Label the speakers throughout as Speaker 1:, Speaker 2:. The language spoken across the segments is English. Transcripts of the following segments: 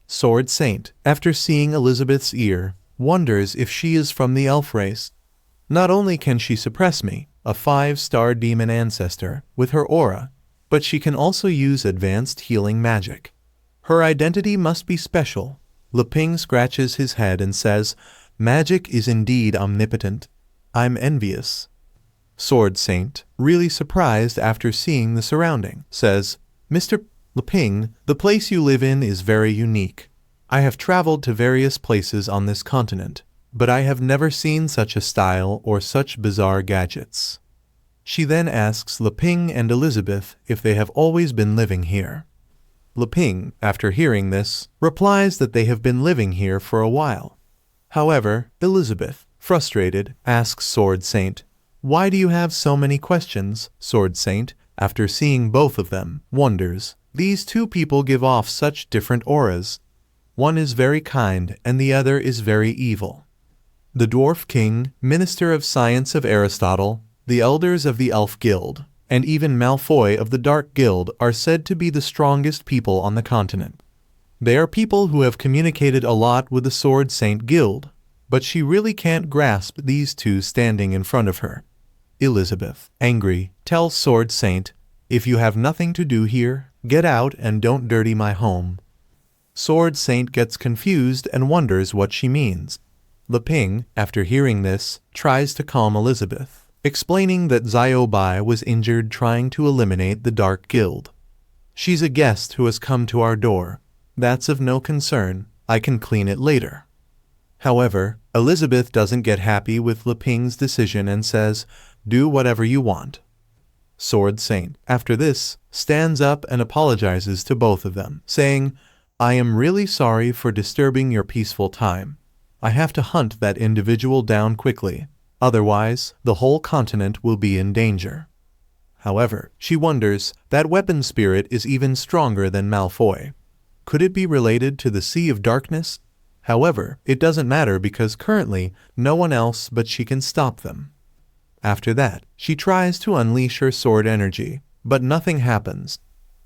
Speaker 1: Sword Saint, after seeing Elizabeth's ear, wonders if she is from the elf race. Not only can she suppress me, a 5-star demon ancestor, with her aura, but she can also use advanced healing magic. Her identity must be special. Leping scratches his head and says, "Magic is indeed omnipotent. I'm envious." Sword Saint, really surprised after seeing the surrounding, says, "Mr. Leping, the place you live in is very unique. I have traveled to various places on this continent, but I have never seen such a style or such bizarre gadgets." She then asks Leping and Elizabeth if they have always been living here. Leping, after hearing this, replies that they have been living here for a while. However, Elizabeth, frustrated, asks Sword Saint, "Why do you have so many questions?" Sword Saint, after seeing both of them, wonders, "These two people give off such different auras. One is very kind and the other is very evil." The Dwarf King, Minister of Science of Aristotle, the elders of the Elf Guild, and even Malfoy of the Dark Guild are said to be the strongest people on the continent. They are people who have communicated a lot with the Sword Saint Guild, but she really can't grasp these two standing in front of her. Elizabeth, angry, tells Sword Saint, "If you have nothing to do here, get out and don't dirty my home." Sword Saint gets confused and wonders what she means. Leping, after hearing this, tries to calm Elizabeth, explaining that Bai was injured trying to eliminate the Dark Guild. "She's a guest who has come to our door. That's of no concern. I can clean it later." However, Elizabeth doesn't get happy with Leping's decision and says, "Do whatever you want." Sword Saint, after this, stands up and apologizes to both of them, saying, "I am really sorry for disturbing your peaceful time. I have to hunt that individual down quickly. Otherwise, the whole continent will be in danger." However, she wonders, that weapon spirit is even stronger than Malfoy. Could it be related to the Sea of Darkness? However, it doesn't matter because currently, no one else but she can stop them. After that, she tries to unleash her sword energy, but nothing happens.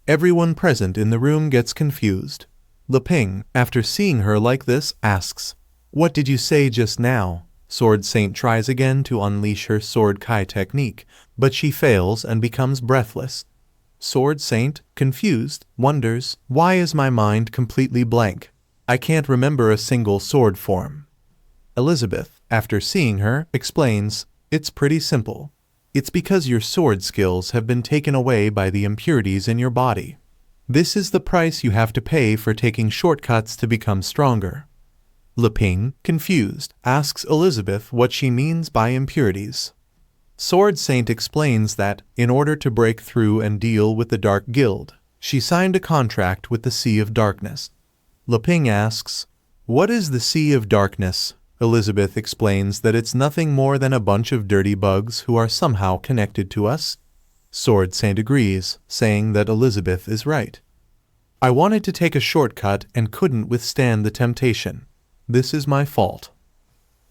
Speaker 1: Everyone present in the room gets confused. Leping, after seeing her like this, asks, "What did you say just now?" Sword Saint tries again to unleash her Sword Kai technique, but she fails and becomes breathless. Sword Saint, confused, wonders, "Why is my mind completely blank? I can't remember a single sword form." Elizabeth, after seeing her, explains, "It's pretty simple. It's because your sword skills have been taken away by the impurities in your body. This is the price you have to pay for taking shortcuts to become stronger." Leping, confused, asks Elizabeth what she means by impurities. Sword Saint explains that, in order to break through and deal with the Dark Guild, she signed a contract with the Sea of Darkness. Leping asks, "What is the Sea of Darkness?" Elizabeth explains that it's nothing more than a bunch of dirty bugs who are somehow connected to us. Sword Saint agrees, saying that Elizabeth is right. "I wanted to take a shortcut and couldn't withstand the temptation. This is my fault."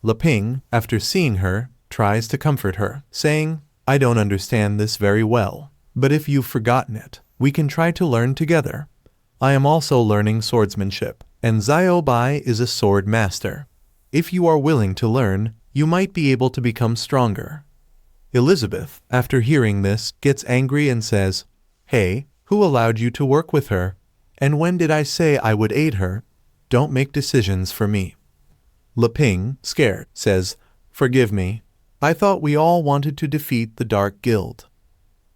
Speaker 1: Leping, after seeing her, tries to comfort her, saying, "I don't understand this very well, but if you've forgotten it, we can try to learn together. I am also learning swordsmanship, and Bai is a sword master. If you are willing to learn, you might be able to become stronger." Elizabeth, after hearing this, gets angry and says, "Hey, who allowed you to work with her? And when did I say I would aid her? Don't make decisions for me." Leping, scared, says, "Forgive me. I thought we all wanted to defeat the Dark Guild."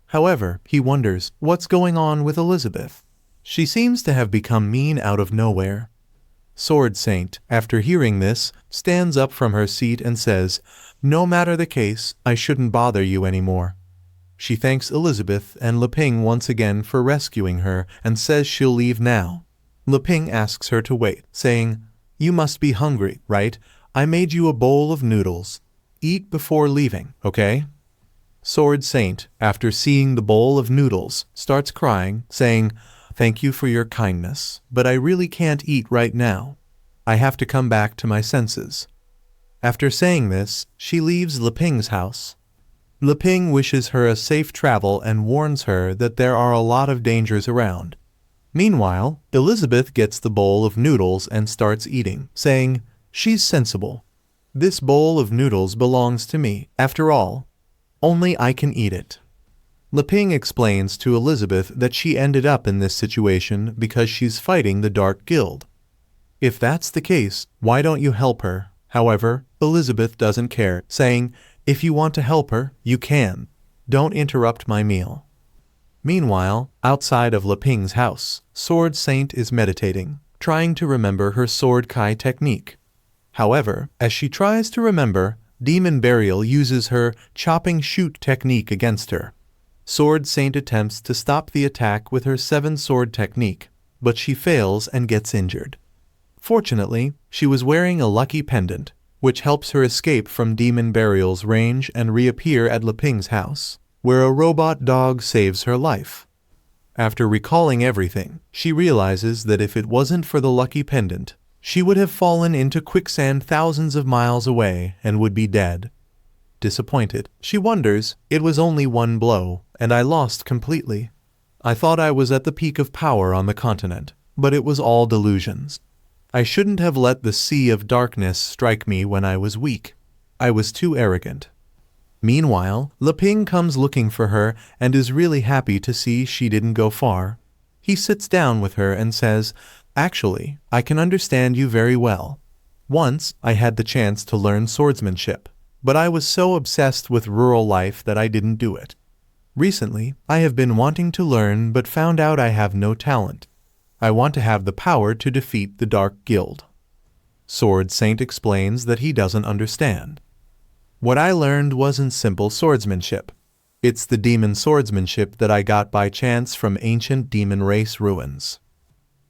Speaker 1: However, he wonders what's going on with Elizabeth. She seems to have become mean out of nowhere. Sword Saint, after hearing this, stands up from her seat and says, "No matter the case, I shouldn't bother you anymore." She thanks Elizabeth and Leping once again for rescuing her and says she'll leave now. Leping asks her to wait, saying, "You must be hungry, right? I made you a bowl of noodles. Eat before leaving, okay?" Sword Saint, after seeing the bowl of noodles, starts crying, saying, "Thank you for your kindness, but I really can't eat right now. I have to come back to my senses." After saying this, she leaves Leping's house. Leping wishes her a safe travel and warns her that there are a lot of dangers around. Meanwhile, Elizabeth gets the bowl of noodles and starts eating, saying, "She's sensible. This bowl of noodles belongs to me, after all. Only I can eat it." Leping explains to Elizabeth that she ended up in this situation because she's fighting the Dark Guild. If that's the case, why don't you help her? However, Elizabeth doesn't care, saying, "If you want to help her, you can. Don't interrupt my meal." Meanwhile, outside of Leping's house, Sword Saint is meditating, trying to remember her Sword Kai technique. However, as she tries to remember, Demon Burial uses her chopping shoot technique against her. Sword Saint attempts to stop the attack with her seven sword technique, but she fails and gets injured. Fortunately, she was wearing a lucky pendant, which helps her escape from Demon Burial's range and reappear at Leping's house, where a robot dog saves her life. After recalling everything, she realizes that if it wasn't for the lucky pendant, she would have fallen into quicksand thousands of miles away and would be dead. Disappointed, she wonders, "It was only one blow, and I lost completely. I thought I was at the peak of power on the continent, but it was all delusions. I shouldn't have let the sea of darkness strike me when I was weak. I was too arrogant." Meanwhile, Leping comes looking for her and is really happy to see she didn't go far. He sits down with her and says, "Actually, I can understand you very well. Once, I had the chance to learn swordsmanship, but I was so obsessed with rural life that I didn't do it. Recently, I have been wanting to learn but found out I have no talent. I want to have the power to defeat the Dark Guild." Sword Saint explains that he doesn't understand. "What I learned wasn't simple swordsmanship. It's the demon swordsmanship that I got by chance from ancient demon race ruins."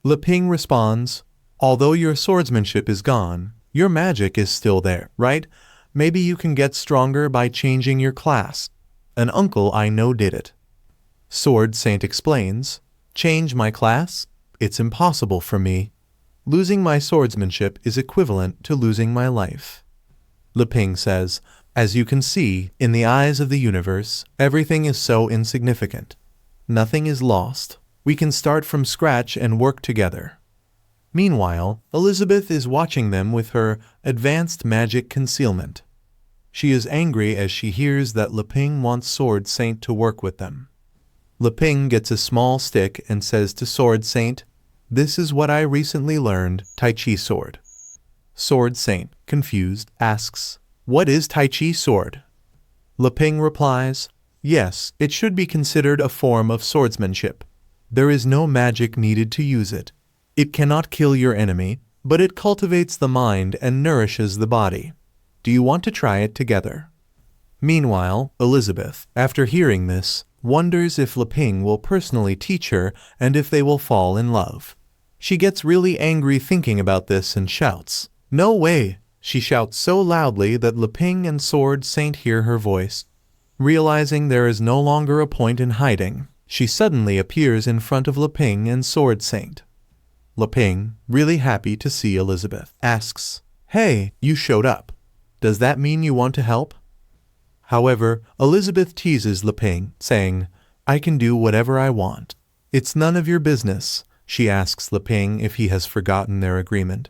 Speaker 1: Leping responds, "Although your swordsmanship is gone, your magic is still there, right? Maybe you can get stronger by changing your class. An uncle I know did it." Sword Saint explains, "Change my class? It's impossible for me. Losing my swordsmanship is equivalent to losing my life." Leping says, "As you can see, in the eyes of the universe, everything is so insignificant. Nothing is lost. We can start from scratch and work together." Meanwhile, Elizabeth is watching them with her advanced magic concealment. She is angry as she hears that Leping wants Sword Saint to work with them. Leping gets a small stick and says to Sword Saint, "This is what I recently learned, Tai Chi sword." Sword Saint, confused, asks, "What is Tai Chi sword?" Leping replies, "Yes, it should be considered a form of swordsmanship. There is no magic needed to use it. It cannot kill your enemy, but it cultivates the mind and nourishes the body. Do you want to try it together?" Meanwhile, Elizabeth, after hearing this, wonders if Leping will personally teach her and if they will fall in love. She gets really angry thinking about this and shouts, "No way!" She shouts so loudly that Leping and Sword Saint hear her voice. Realizing there is no longer a point in hiding, she suddenly appears in front of Leping and Sword Saint. Leping, really happy to see Elizabeth, asks, "Hey, you showed up. Does that mean you want to help?" However, Elizabeth teases Leping, saying, "I can do whatever I want. It's none of your business." She asks Leping if he has forgotten their agreement.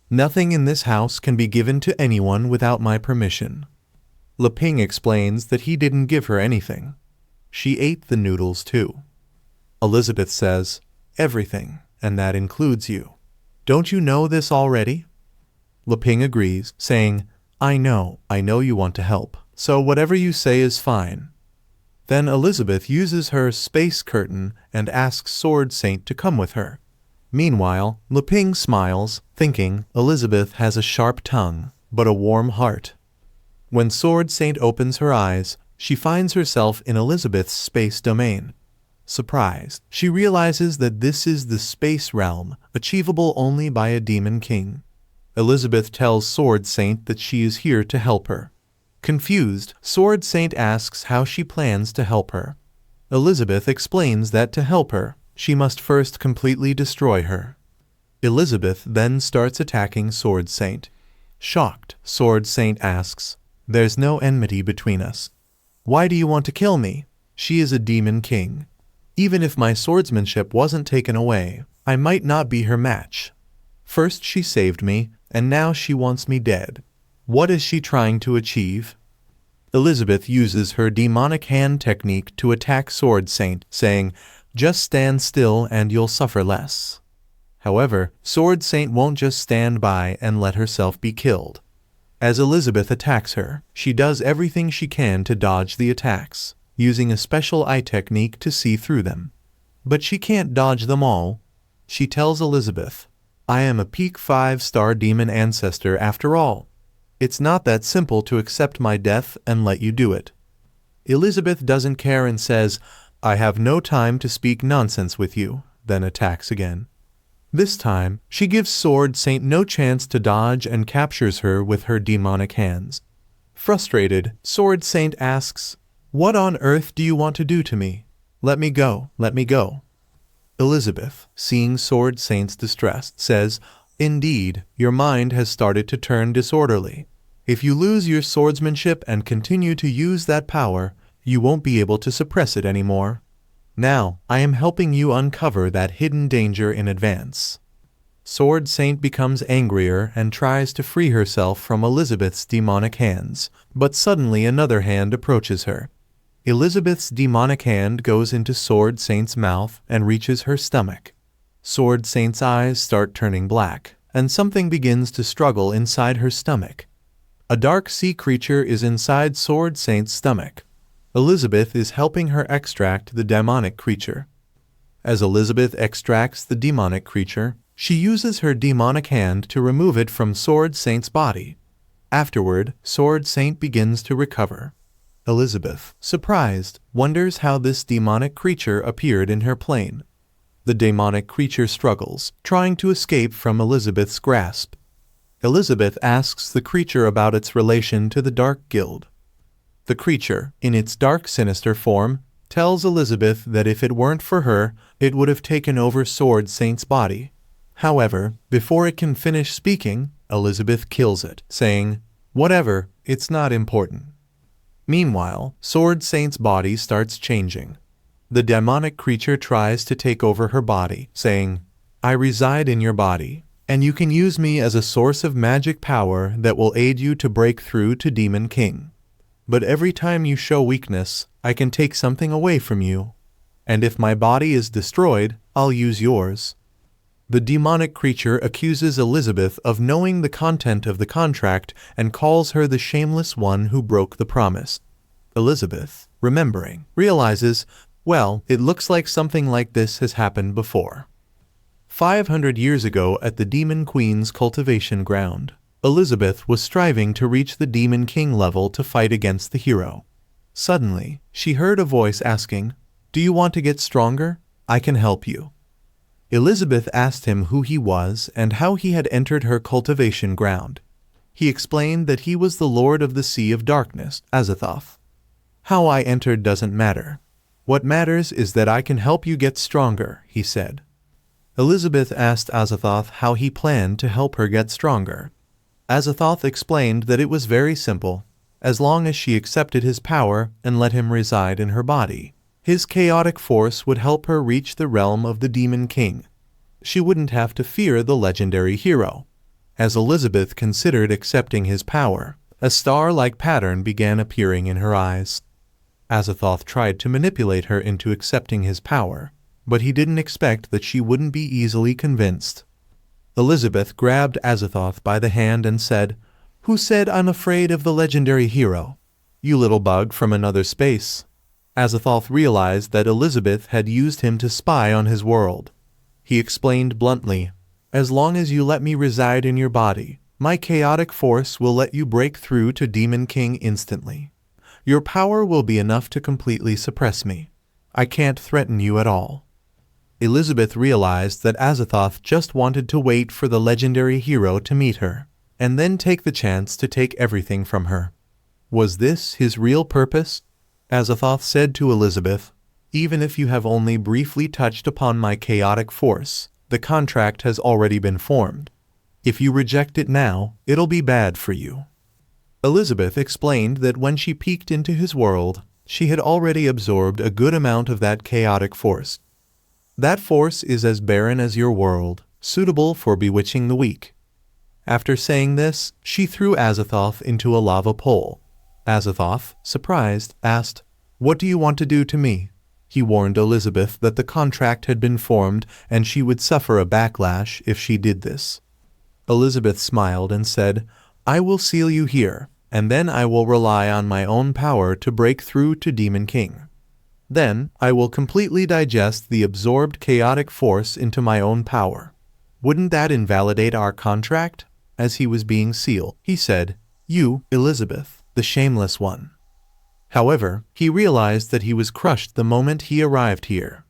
Speaker 1: "Nothing in this house can be given to anyone without my permission." Leping explains that he didn't give her anything. She ate the noodles too. Elizabeth says, "Everything, and that includes you. Don't you know this already?" Leping agrees, saying, I know you want to help, so whatever you say is fine." Then Elizabeth uses her space curtain and asks Sword Saint to come with her. Meanwhile, Leping smiles, thinking Elizabeth has a sharp tongue, but a warm heart. When Sword Saint opens her eyes, she finds herself in Elizabeth's space domain. Surprised, she realizes that this is the space realm, achievable only by a demon king. Elizabeth tells Sword Saint that she is here to help her. Confused, Sword Saint asks how she plans to help her. Elizabeth explains that to help her, she must first completely destroy her. Elizabeth then starts attacking Sword Saint. Shocked, Sword Saint asks, "There's no enmity between us. Why do you want to kill me? She is a demon king." Even if my swordsmanship wasn't taken away, I might not be her match. First she saved me, and now she wants me dead. What is she trying to achieve? Elizabeth uses her demonic hand technique to attack Sword Saint, saying, "Just stand still and you'll suffer less." However, Sword Saint won't just stand by and let herself be killed. As Elizabeth attacks her, she does everything she can to dodge the attacks, using a special eye technique to see through them. But she can't dodge them all. She tells Elizabeth, "I am a peak 5-star demon ancestor after all. It's not that simple to accept my death and let you do it." Elizabeth doesn't care and says, "I have no time to speak nonsense with you," then attacks again. This time, she gives Sword Saint no chance to dodge and captures her with her demonic hands. Frustrated, Sword Saint asks, "What on earth do you want to do to me? Let me go, let me go." Elizabeth, seeing Sword Saint's distress, says, "Indeed, your mind has started to turn disorderly. If you lose your swordsmanship and continue to use that power, you won't be able to suppress it anymore. Now, I am helping you uncover that hidden danger in advance." Sword Saint becomes angrier and tries to free herself from Elizabeth's demonic hands, but suddenly another hand approaches her. Elizabeth's demonic hand goes into Sword Saint's mouth and reaches her stomach. Sword Saint's eyes start turning black, and something begins to struggle inside her stomach. A dark sea creature is inside Sword Saint's stomach. Elizabeth is helping her extract the demonic creature. As Elizabeth extracts the demonic creature, she uses her demonic hand to remove it from Sword Saint's body. Afterward, Sword Saint begins to recover. Elizabeth, surprised, wonders how this demonic creature appeared in her plane. The demonic creature struggles, trying to escape from Elizabeth's grasp. Elizabeth asks the creature about its relation to the Dark Guild. The creature, in its dark, sinister form, tells Elizabeth that if it weren't for her, it would have taken over Sword Saint's body. However, before it can finish speaking, Elizabeth kills it, saying, "Whatever, it's not important." Meanwhile, Sword Saint's body starts changing. The demonic creature tries to take over her body, saying, "I reside in your body, and you can use me as a source of magic power that will aid you to break through to Demon King. But every time you show weakness, I can take something away from you. And if my body is destroyed, I'll use yours." The demonic creature accuses Elizabeth of knowing the content of the contract and calls her the shameless one who broke the promise. Elizabeth, remembering, realizes, well, it looks like something like this has happened before. 500 years ago at the Demon Queen's cultivation ground, Elizabeth was striving to reach the Demon King level to fight against the hero. Suddenly, she heard a voice asking, "Do you want to get stronger? I can help you." Elizabeth asked him who he was and how he had entered her cultivation ground. He explained that he was the Lord of the Sea of Darkness, Azathoth. "How I entered doesn't matter. What matters is that I can help you get stronger," he said. Elizabeth asked Azathoth how he planned to help her get stronger. Azathoth explained that it was very simple. As long as she accepted his power and let him reside in her body, his chaotic force would help her reach the realm of the Demon King. She wouldn't have to fear the legendary hero. As Elizabeth considered accepting his power, a star-like pattern began appearing in her eyes. Azathoth tried to manipulate her into accepting his power, but he didn't expect that she wouldn't be easily convinced. Elizabeth grabbed Azathoth by the hand and said, "Who said I'm afraid of the legendary hero? You little bug from another space." Azathoth realized that Elizabeth had used him to spy on his world. He explained bluntly, "As long as you let me reside in your body, my chaotic force will let you break through to Demon King instantly. Your power will be enough to completely suppress me. I can't threaten you at all." Elizabeth realized that Azathoth just wanted to wait for the legendary hero to meet her, and then take the chance to take everything from her. Was this his real purpose? Azathoth said to Elizabeth, "Even if you have only briefly touched upon my chaotic force, the contract has already been formed. If you reject it now, it'll be bad for you." Elizabeth explained that when she peeked into his world, She had already absorbed a good amount of that chaotic force. That force is as barren as your world, suitable for bewitching the weak. After saying this, she threw Azathoth into a lava pool. Azathoth, surprised, asked, "What do you want to do to me?" He warned Elizabeth that the contract had been formed and she would suffer a backlash if she did this. Elizabeth smiled and said, "I will seal you here, and then I will rely on my own power to break through to Demon King. Then I will completely digest the absorbed chaotic force into my own power. Wouldn't that invalidate our contract?" As he was being sealed, he said, "You, Elizabeth, the shameless one." However, he realized that he was crushed the moment he arrived here.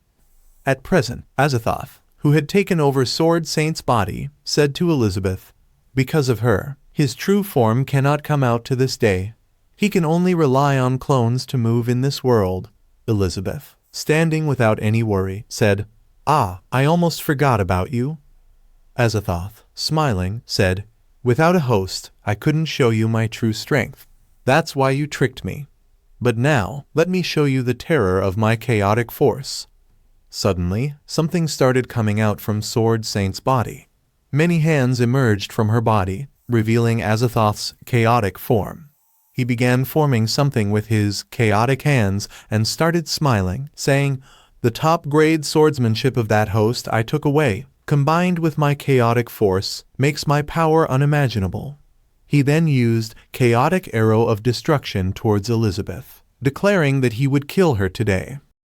Speaker 1: At present, Azathoth, who had taken over Sword Saint's body, said to Elizabeth, "Because of her, his true form cannot come out to this day. He can only rely on clones to move in this world." Elizabeth, standing without any worry, said, "Ah, I almost forgot about you." Azathoth, smiling, said, "Without a host, I couldn't show you my true strength. That's why you tricked me. But now, let me show you the terror of my chaotic force." Suddenly, something started coming out from Sword Saint's body. Many hands emerged from her body, revealing Azathoth's chaotic form. He began forming something with his chaotic hands and started smiling, saying, "The top-grade swordsmanship of that host I took away, combined with my chaotic force, makes my power unimaginable." He then used Chaotic Arrow of Destruction towards Elizabeth, declaring that he would kill her today.